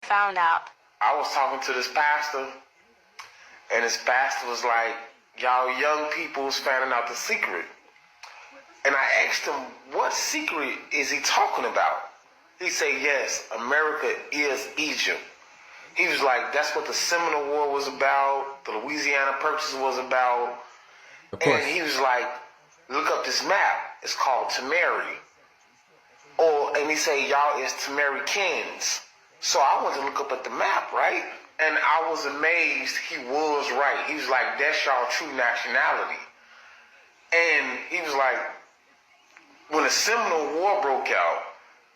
Found out. I was talking to this pastor, and this pastor was like, y'all young people is finding out the secret. And I asked him, what secret is he talking about? He said, yes, America is Egypt. He was like, that's what the Seminole War was about, the Louisiana Purchase was about. Of course. And he was like, look up this map. It's called Tameri. And he said, y'all is Tamerikaans. So I went to look up at the map, right? And I was amazed he was right. He was like, that's y'all true nationality. And he was like, when the Seminole War broke out,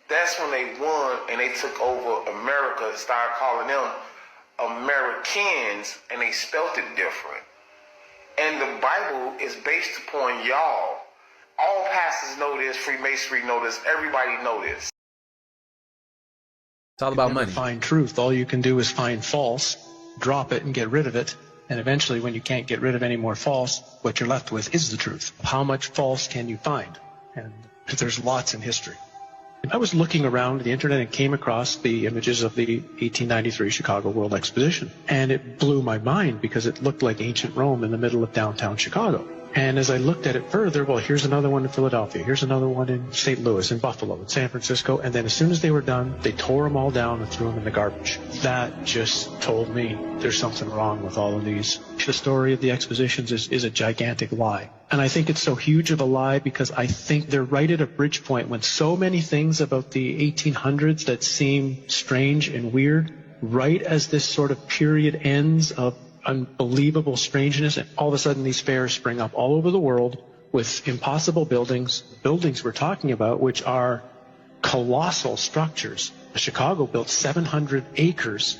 that's when they won and they took over America and started calling them Americans, and they spelt it different. And the Bible is based upon y'all. All pastors know this, Freemasonry know this, everybody know this. It's all about money. Find truth. All you can do is find false, drop it and get rid of it. And eventually when you can't get rid of any more false, what you're left with is the truth. How much false can you find? And there's lots in history. I was looking around the internet and came across the images of the 1893 Chicago World Exposition. And it blew my mind because it looked like ancient Rome in the middle of downtown Chicago. And as I looked at it further, well, here's another one in Philadelphia, here's another one in St. Louis, in Buffalo, in San Francisco, and then as soon as they were done, they tore them all down and threw them in the garbage. That just told me there's something wrong with all of these. The story of the expositions is a gigantic lie. And I think it's so huge of a lie because I think they're right at a bridge point when so many things about the 1800s that seem strange and weird, right as this sort of period ends of unbelievable strangeness, and all of a sudden these fairs spring up all over the world with impossible buildings we're talking about, which are colossal structures. Chicago built 700 acres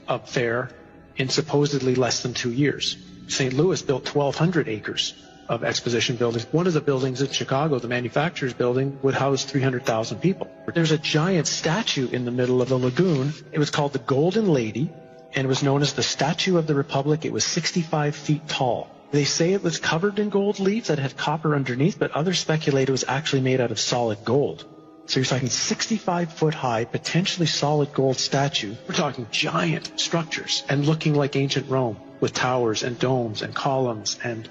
of fair in supposedly less than 2 years. St. Louis built 1,200 acres of exposition buildings. One of the buildings in Chicago, the manufacturer's building, would house 300,000 people. There's a giant statue in the middle of the lagoon. It was called the Golden Lady, and it was known as the Statue of the Republic. It was 65 feet tall. They say it was covered in gold leaf that had copper underneath, but others speculate it was actually made out of solid gold. So you're talking 65-foot high, potentially solid gold statue. We're talking giant structures and looking like ancient Rome with towers and domes and columns and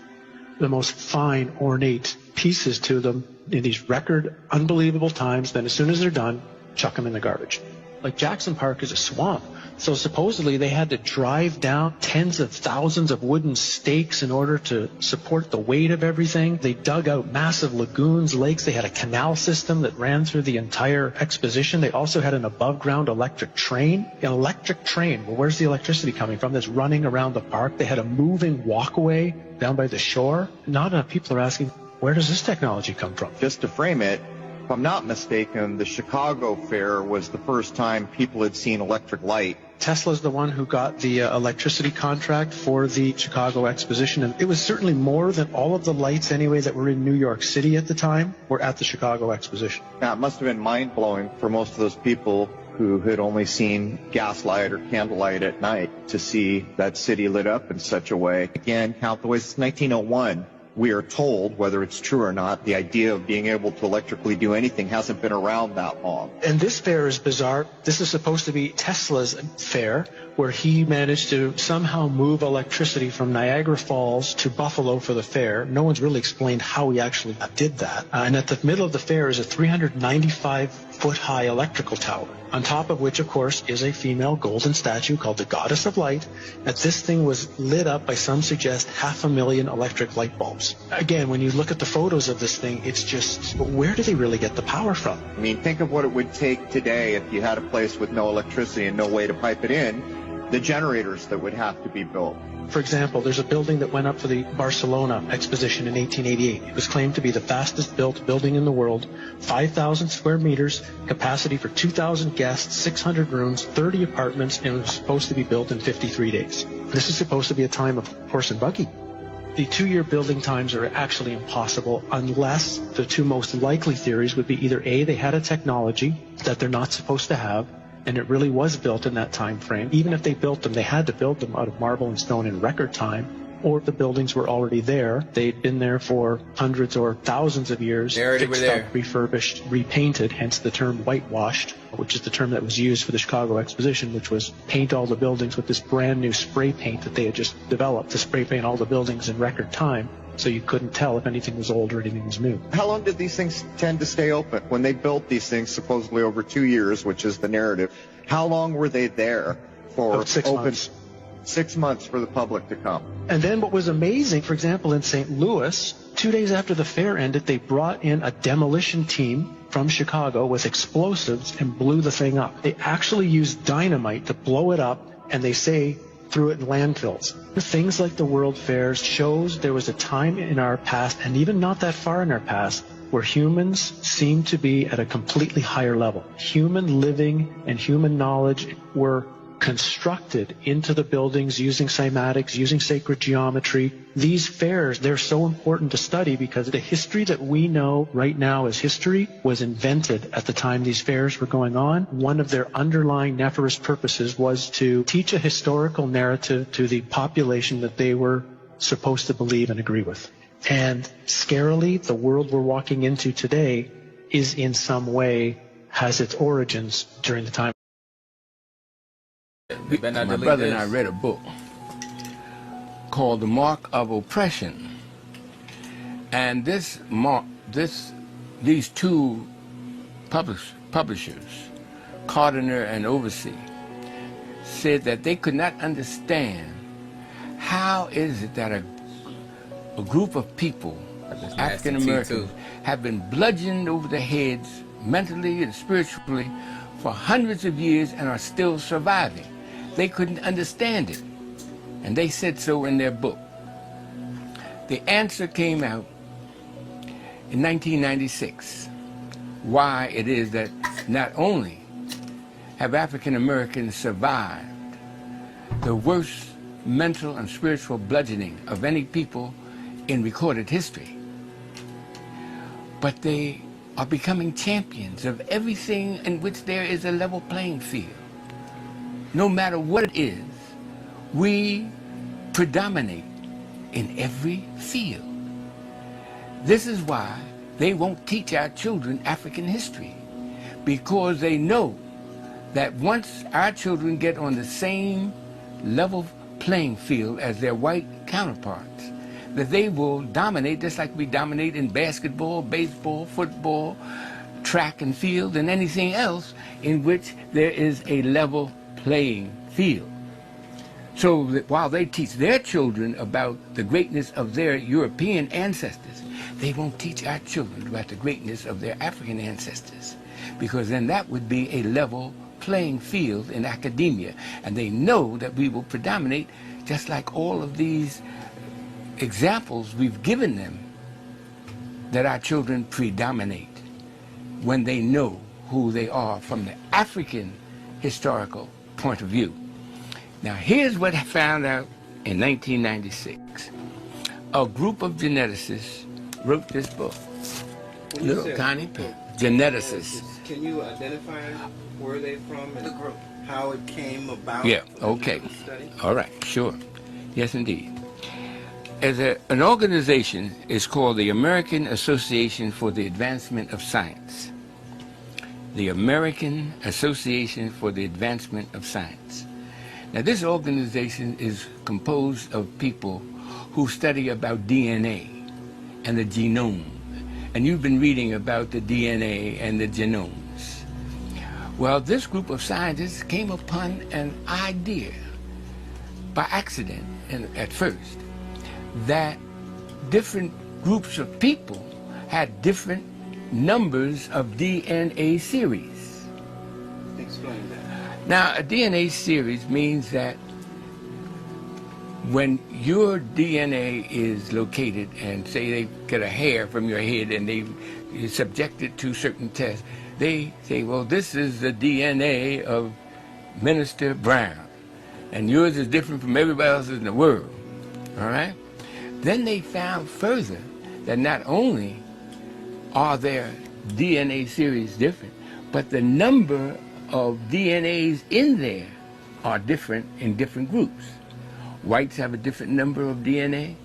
the most fine, ornate pieces to them in these record, unbelievable times. Then as soon as they're done, chuck them in the garbage. Like Jackson Park is a swamp. So supposedly they had to drive down tens of thousands of wooden stakes in order to support the weight of everything. They dug out massive lagoons, lakes. They had a canal system that ran through the entire exposition. They also had an above-ground electric train. An electric train, well, where's the electricity coming from? That's running around the park. They had a moving walkway down by the shore. Not enough people are asking, where does this technology come from? Just to frame it, if I'm not mistaken, the Chicago Fair was the first time people had seen electric light. Tesla's the one who got the electricity contract for the Chicago Exposition, and it was certainly more than all of the lights anyway that were in New York City at the time were at the Chicago Exposition. Now, it must have been mind-blowing for most of those people who had only seen gaslight or candlelight at night to see that city lit up in such a way. Again, count the ways. It's 1901. We are told, whether it's true or not, the idea of being able to electrically do anything hasn't been around that long. And this fair is bizarre. This is supposed to be Tesla's fair, where he managed to somehow move electricity from Niagara Falls to Buffalo for the fair. No one's really explained how he actually did that. And at the middle of the fair is a 395-foot-high electrical tower, on top of which, of course, is a female golden statue called the Goddess of Light. And this thing was lit up by, some suggest, 500,000 electric light bulbs. Again, when you look at the photos of this thing, it's just, where do they really get the power from? I mean, think of what it would take today if you had a place with no electricity and no way to pipe it in, the generators that would have to be built. For example, there's a building that went up for the Barcelona Exposition in 1888. It was claimed to be the fastest built building in the world, 5,000 square meters, capacity for 2,000 guests, 600 rooms, 30 apartments, and it was supposed to be built in 53 days. This is supposed to be a time of horse and buggy. The 2-year building times are actually impossible unless the two most likely theories would be either A, they had a technology that they're not supposed to have, and it really was built in that time frame. Even if they built them, they had to build them out of marble and stone in record time. or the buildings were already there. They'd been there for hundreds or thousands of years, fixed up, refurbished, repainted, hence the term whitewashed, which is the term that was used for the Chicago Exposition, which was paint all the buildings with this brand new spray paint that they had just developed to spray paint all the buildings in record time, so you couldn't tell if anything was old or anything was new. How long did these things tend to stay open? When they built these things, supposedly over 2 years, which is the narrative, how long were they there for? About 6 months. 6 months for the public to come. And then what was amazing, for example, in St. Louis, 2 days after the fair ended, they brought in a demolition team from Chicago with explosives and blew the thing up. They actually used dynamite to blow it up, and they say threw it in landfills. Things like the World Fairs shows there was a time in our past, and even not that far in our past, where humans seem to be at a completely higher level. Human living and human knowledge were constructed into the buildings using cymatics, using sacred geometry. These fairs, they're so important to study because the history that we know right now as history was invented at the time these fairs were going on. One of their underlying nefarious purposes was to teach a historical narrative to the population that they were supposed to believe and agree with. And scarily, the world we're walking into today is in some way, has its origins during the time. My brother and I read a book called The Mark of Oppression, and these two publishers, Cardiner and Oversee, said that they could not understand how is it that a group of people, African Americans, have been bludgeoned over the heads mentally and spiritually for hundreds of years and are still surviving. They couldn't understand it, and they said so in their book. The answer came out in 1996, why it is that not only have African Americans survived the worst mental and spiritual bludgeoning of any people in recorded history, but they are becoming champions of everything in which there is a level playing field. No matter what it is, we predominate in every field. This is why they won't teach our children African history, because they know that once our children get on the same level playing field as their white counterparts, that they will dominate just like we dominate in basketball, baseball, football, track and field, and anything else in which there is a level playing field. So that while they teach their children about the greatness of their European ancestors, they won't teach our children about the greatness of their African ancestors, because then that would be a level playing field in academia, and they know that we will predominate just like all of these examples we've given them, that our children predominate when they know who they are from the African historical point of view. Now here's what I found out in 1996. A group of geneticists wrote this book. Little tiny geneticists. Can you identify where they're from and the group, how it came about? Yeah, okay. All right, sure. Yes, indeed. As an organization is called the American Association for the Advancement of Science. The American Association for the Advancement of Science. Now this organization is composed of people who study about DNA and the genome. And you've been reading about the DNA and the genomes. Well, this group of scientists came upon an idea by accident and at first that different groups of people had different numbers of DNA series. Explain that. Now, a DNA series means that when your DNA is located, and say they get a hair from your head and they subject it to certain tests, they say, well, this is the DNA of Minister Brown, and yours is different from everybody else in the world, all right? Then they found further that not only are their DNA series different, but the number of DNAs in there are different in different groups. whites have a different number of DNA,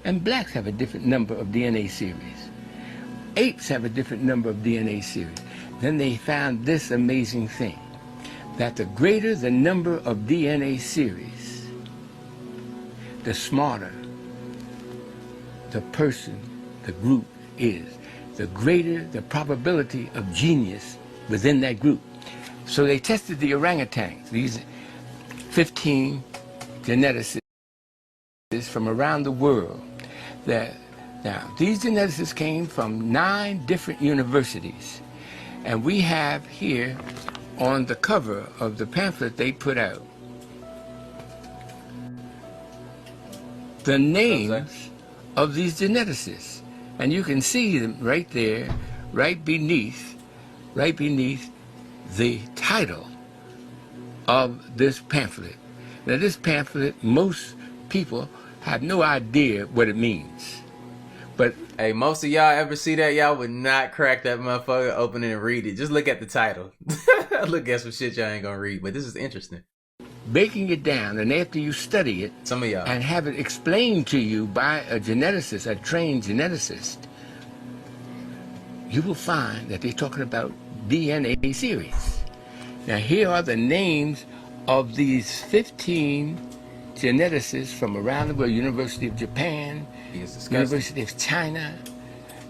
and blacks have a different number of DNA series. Apes have a different number of DNA series. Then they found this amazing thing, that the greater the number of DNA series, the smarter the person, the group is, the greater the probability of genius within that group. So they tested the orangutans, these 15 geneticists from around the world. Now, these geneticists came from 9 different universities. And we have here on the cover of the pamphlet they put out the names of these geneticists. And you can see them right there, right beneath the title of this pamphlet. Now this pamphlet, most people have no idea what it means. But hey, most of y'all ever see that, y'all would not crack that motherfucker open it and read it. Just look at the title. Look at some shit y'all ain't gonna read, but this is interesting. Breaking it down, and after you study it, some of y'all, and have it explained to you by a geneticist, a trained geneticist, you will find that they're talking about DNA series. Now here are the names of these 15 geneticists from around the world: University of Japan, University of China,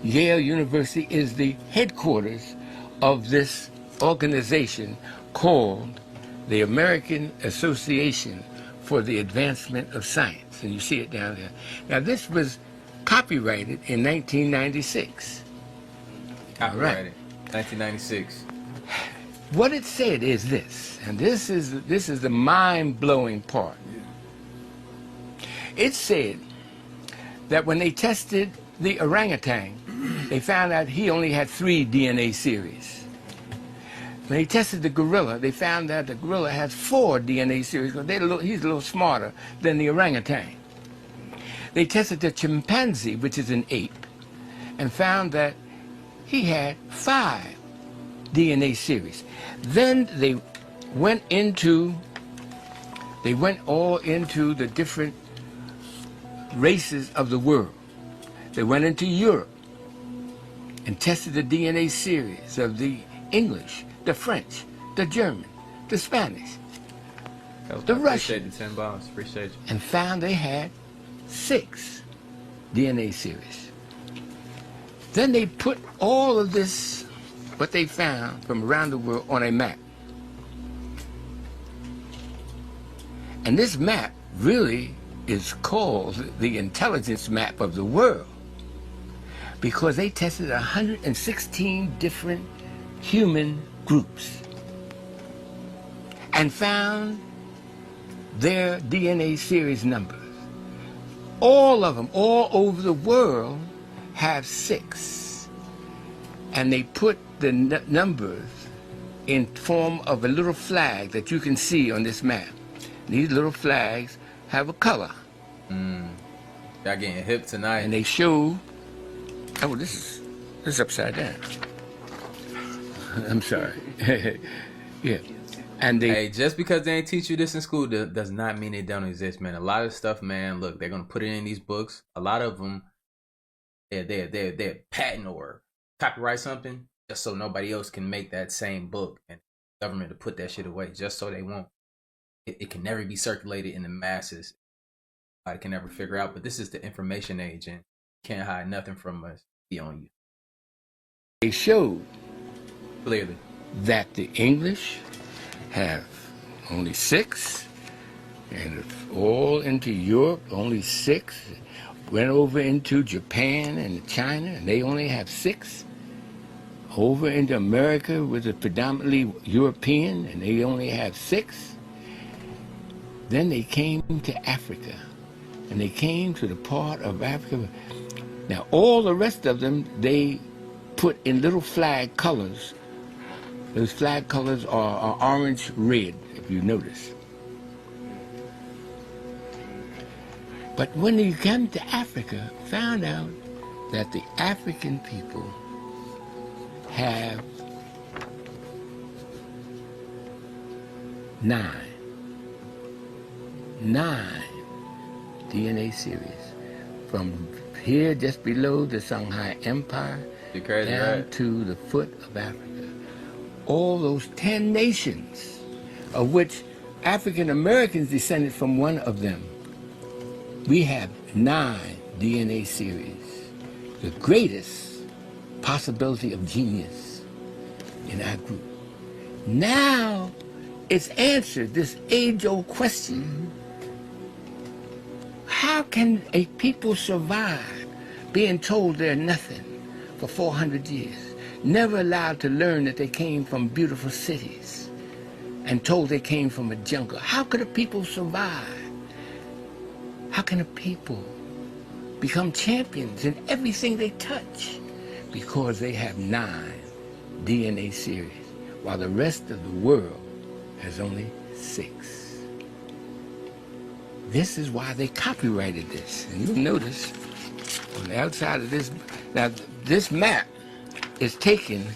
Yale University is the headquarters of this organization called the American Association for the Advancement of Science. And you see it down there. Now this was copyrighted in 1996. Copyrighted, 1996. What it said is this, and this is the mind-blowing part. It said that when they tested the orangutan, they found out he only had 3 DNA series. When they tested the gorilla, they found that the gorilla has 4 DNA series because he's a little smarter than the orangutan. They tested the chimpanzee, which is an ape, and found that he had 5 DNA series. Then they went all into the different races of the world. They went into Europe and tested the DNA series of the English, the French, the German, the Spanish, the Russian, Appreciate the $10. Appreciate you. and found they had 6 DNA series. Then they put all of this, what they found from around the world, on a map. And this map really is called the intelligence map of the world, because they tested 116 different human groups and found their DNA series numbers. All of them, all over the world, have 6. And they put the numbers in form of a little flag that you can see on this map. These little flags have a color. Y'all getting hip tonight. And they show, oh, this is upside down. I'm sorry. Yeah. And they, hey, just because they ain't teach you this in school does not mean it don't exist, man. A lot of stuff, man, look, they're gonna put it in these books. A lot of them, they're patent or copyright something just so nobody else can make that same book, and the government to put that shit away just so they won't. It can never be circulated in the masses. I can never figure out. But this is the information age, and can't hide nothing from us. Be on you. they showed Clearly that the English have only 6, and all into Europe, only 6. Went over into Japan and China, and they only have 6. Over into America, which is predominantly European, and they only have 6. Then they came to Africa, and they came to the part of Africa. Now, all the rest of them, they put in little flag colors. Those flag colors are orange, red, if you notice. But when they came to Africa, found out that the African people have 9 DNA series. From here, just below the Shanghai Empire, You crazy, down right? to the foot of Africa. All those 10 nations, of which African Americans descended from one of them. We have 9 DNA series, the greatest possibility of genius in our group. Now it's answered this age-old question. How can a people survive being told they're nothing for 400 years, never allowed to learn that they came from beautiful cities and told they came from a jungle? How could a people survive? How can a people become champions in everything they touch? Because they have 9 DNA series, while the rest of the world has only 6. This is why they copyrighted this. And you'll notice on the outside of this, now this map is taken,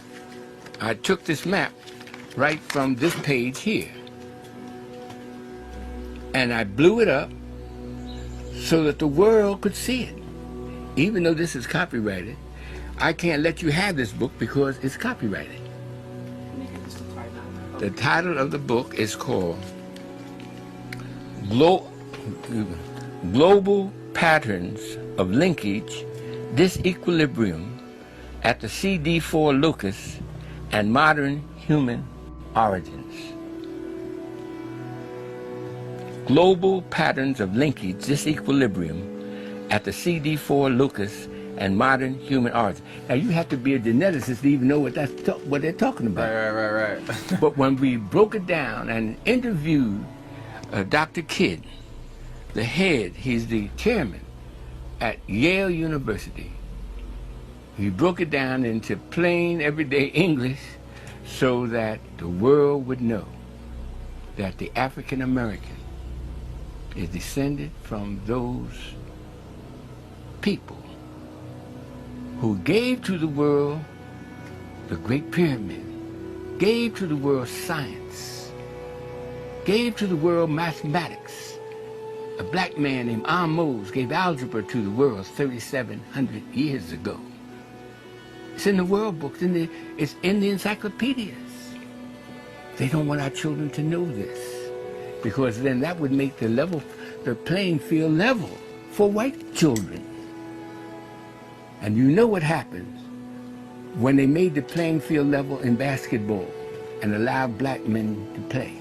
I took this map right from this page here. And I blew it up so that the world could see it. Even though this is copyrighted, I can't let you have this book because it's copyrighted. The title of the book is called Global Patterns of Linkage, Disequilibrium at the CD4 Locus and Modern Human Origins. Global Patterns of Linkage, Disequilibrium at the CD4 Locus and Modern Human Origins. Now you have to be a geneticist to even know what they're talking about. Right. But when we broke it down and interviewed Dr. Kidd, the head, he's the chairman at Yale University. He broke it down into plain, everyday English so that the world would know that the African American is descended from those people who gave to the world the Great Pyramid, gave to the world science, gave to the world mathematics. A black man named Amos gave algebra to the world 3,700 years ago. It's in the world books, it's in the encyclopedias. They don't want our children to know this, because then that would make the playing field level for white children. And you know what happens when they made the playing field level in basketball and allowed black men to play.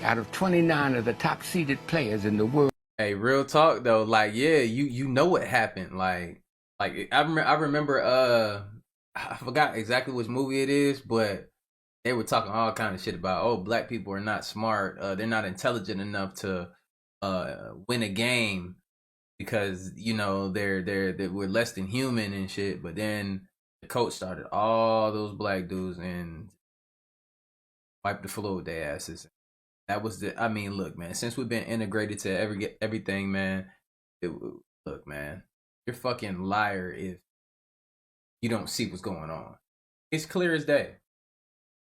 Out of 29 of the top-seeded players in the world. Hey, real talk though, like yeah, you know what happened. Like I remember I forgot exactly which movie it is, but they were talking all kind of shit about black people are not smart, they're not intelligent enough to win a game because we're less than human and shit. But then the coach started all those black dudes and wiped the floor with their asses. That was look, man, since we've been integrated to everything, man, look, man, you're fucking liar if you don't see what's going on. It's clear as day.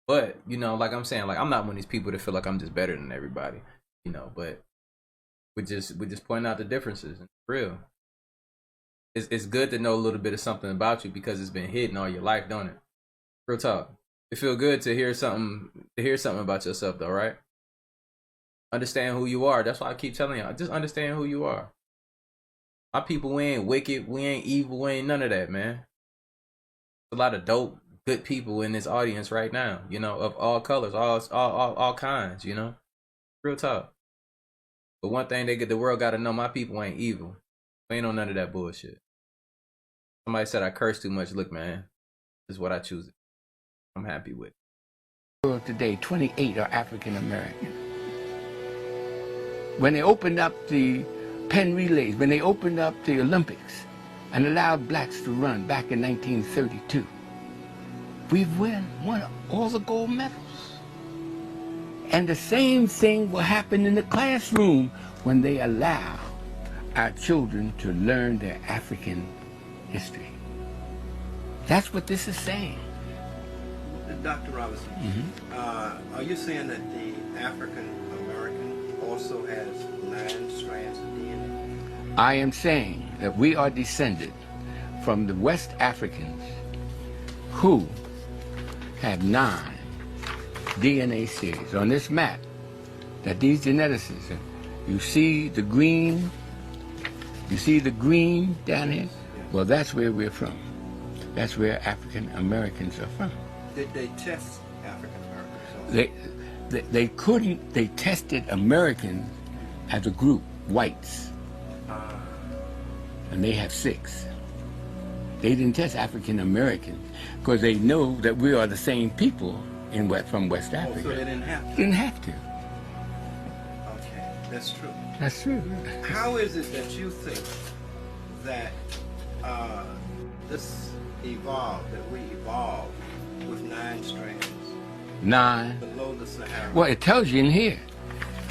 But, like I'm saying, like I'm not one of these people that feel like I'm just better than everybody, but we just point out the differences. It's real. It's good to know a little bit of something about you because it's been hidden all your life, don't it? Real talk. It feel good to hear something about yourself though, right? Understand who you are. That's why I keep telling y'all. Just understand who you are. My people, we ain't wicked. We ain't evil. We ain't none of that, man. A lot of dope, good people in this audience right now. Of all colors, all kinds. Real talk. But one thing the world got to know: my people ain't evil. We ain't on none of that bullshit. Somebody said I curse too much. Look, man, this is what I choose. I'm happy with. Today, 28 are African American. When they opened up the Penn Relays, when they opened up the Olympics and allowed blacks to run back in 1932, we've won all the gold medals. And the same thing will happen in the classroom when they allow our children to learn their African history. That's what this is saying. Dr. Robinson, are you saying that the African American also has 9 strands of DNA? I am saying that we are descended from the West Africans who have 9 DNA series on this map. That these geneticists, you see the green down here? Well, that's where we're from. That's where African Americans are from. Did they test African Americans? They couldn't, they tested Americans as a group, whites. And they have 6. They didn't test African Americans because they know that we are the same people from West Africa. So they didn't have to? Didn't have to. Okay, that's true. That's true. How is it that you think that this evolved, that we evolved with 9 strands 9. below the Sahara? Well, it tells you in here.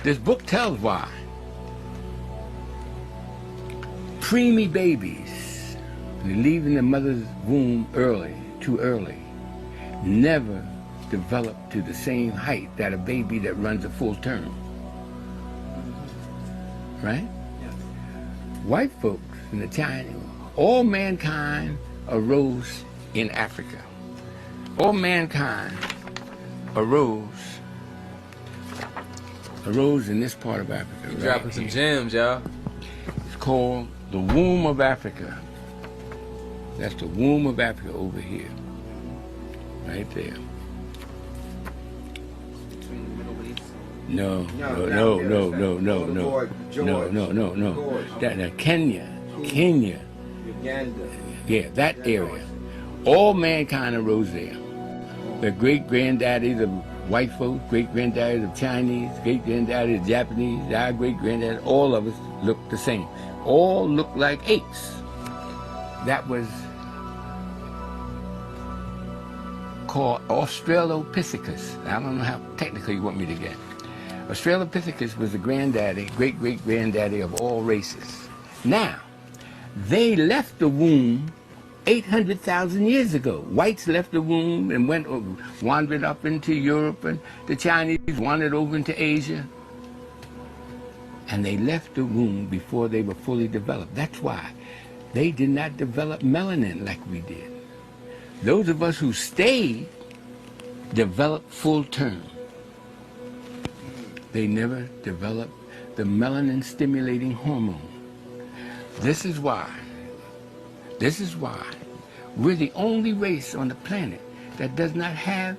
This book tells why. Preemie babies, leaving the mother's womb too early, never develop to the same height that a baby that runs a full term. Right? Yes. White folks in the China, all mankind arose in Africa. All mankind arose in this part of Africa. You right dropping some here. gems, y'all. It's called the womb of Africa. That's the womb of Africa over here. Right there. Between the Middle East. No. That Kenya. Uganda. Yeah, that area. All mankind arose there. The great-granddaddies of white folks, great-granddaddies of Chinese, great-granddaddies of Japanese, our great-granddaddies, all of us look the same. All look like apes. That was called Australopithecus. I don't know how technical you want me to get. Australopithecus was the granddaddy, great-great-granddaddy of all races. Now, they left the womb 800,000 years ago. Whites left the womb and wandered up into Europe, and the Chinese wandered over into Asia. And they left the womb before they were fully developed. That's why they did not develop melanin like we did. Those of us who stayed developed full term. They never developed the melanin stimulating hormone. This is why we're the only race on the planet that does not have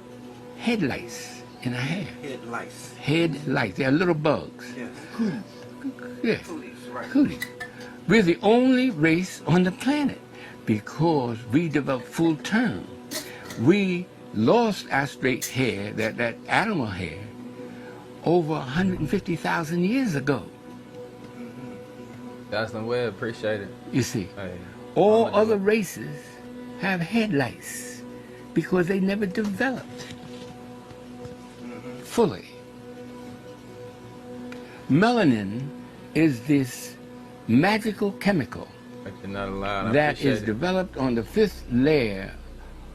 head lice in our hair. Head lice. Head lice. They're little bugs. Yes. Yeah. Cooties, right. Cooties. We're the only race on the planet because we developed full term. We lost our straight hair, that animal hair, over 150,000 years ago. Jocelyn Webb, appreciate it. You see, Hey, all I'm gonna do other races have head lice because they never developed fully. Melanin is this magical chemical Like you're not allowed. I that appreciate is it. developed on the 5th layer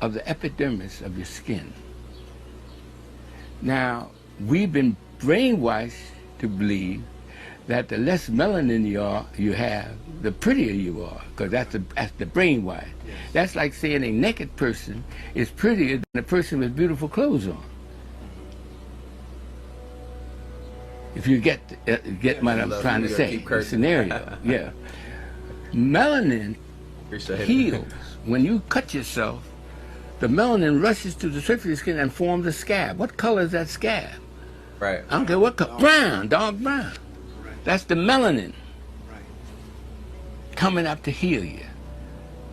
of the epidermis of your skin. Now, we've been brainwashed to believe that the less melanin you have, the prettier you are, because that's the brainwash. That's like saying a naked person is prettier than a person with beautiful clothes on. If you get what I'm love trying New to York, say, keep the cursing. scenario, yeah. Melanin Appreciate it. heals. When you cut yourself, the melanin rushes to the surface of your skin and forms a scab. What color is that scab? Right. I don't care what color. Brown, dark brown. That's the melanin coming up to heal you.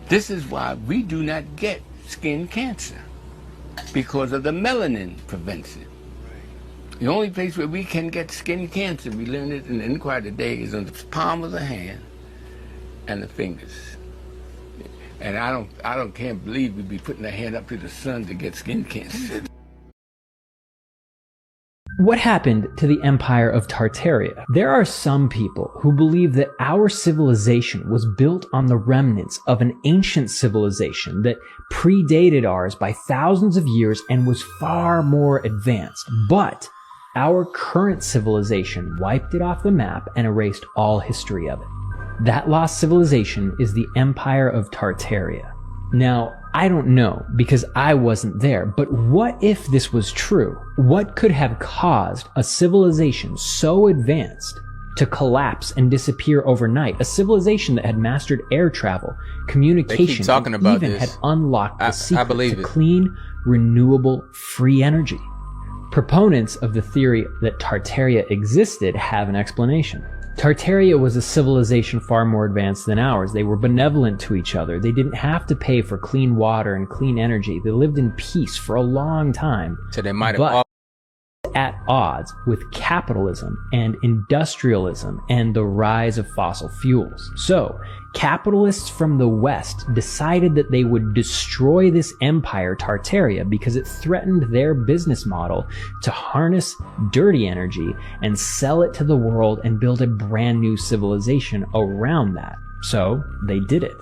This is why we do not get skin cancer, because of the melanin prevents it. The only place where we can get skin cancer, we learned it in the inquiry today, is on the palm of the hand and the fingers. And I can't believe we'd be putting our hand up to the sun to get skin cancer. What happened to the Empire of Tartaria? There are some people who believe that our civilization was built on the remnants of an ancient civilization that predated ours by thousands of years and was far more advanced. But our current civilization wiped it off the map and erased all history of it. That lost civilization is the Empire of Tartaria. Now, I don't know because I wasn't there, but what if this was true? What could have caused a civilization so advanced to collapse and disappear overnight? A civilization that had mastered air travel, communication, and even had unlocked the secret to clean, renewable, free energy. Proponents of the theory that Tartaria existed have an explanation. Tartaria was a civilization far more advanced than ours. They were benevolent to each other. They didn't have to pay for clean water and clean energy. They lived in peace for a long time. So they might have at odds with capitalism and industrialism and the rise of fossil fuels. So, capitalists from the West decided that they would destroy this empire, Tartaria, because it threatened their business model to harness dirty energy and sell it to the world and build a brand new civilization around that. So, they did it.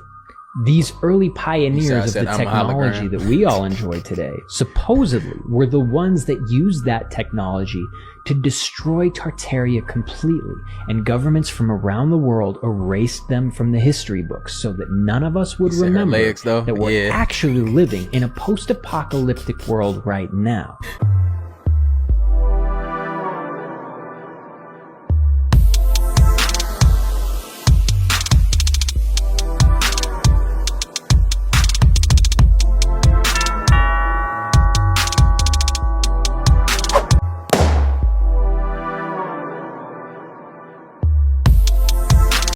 These early pioneers of the technology that we all enjoy today supposedly were the ones that used that technology to destroy Tartaria completely, and governments from around the world erased them from the history books so that none of us would remember that we're actually living in a post-apocalyptic world right now.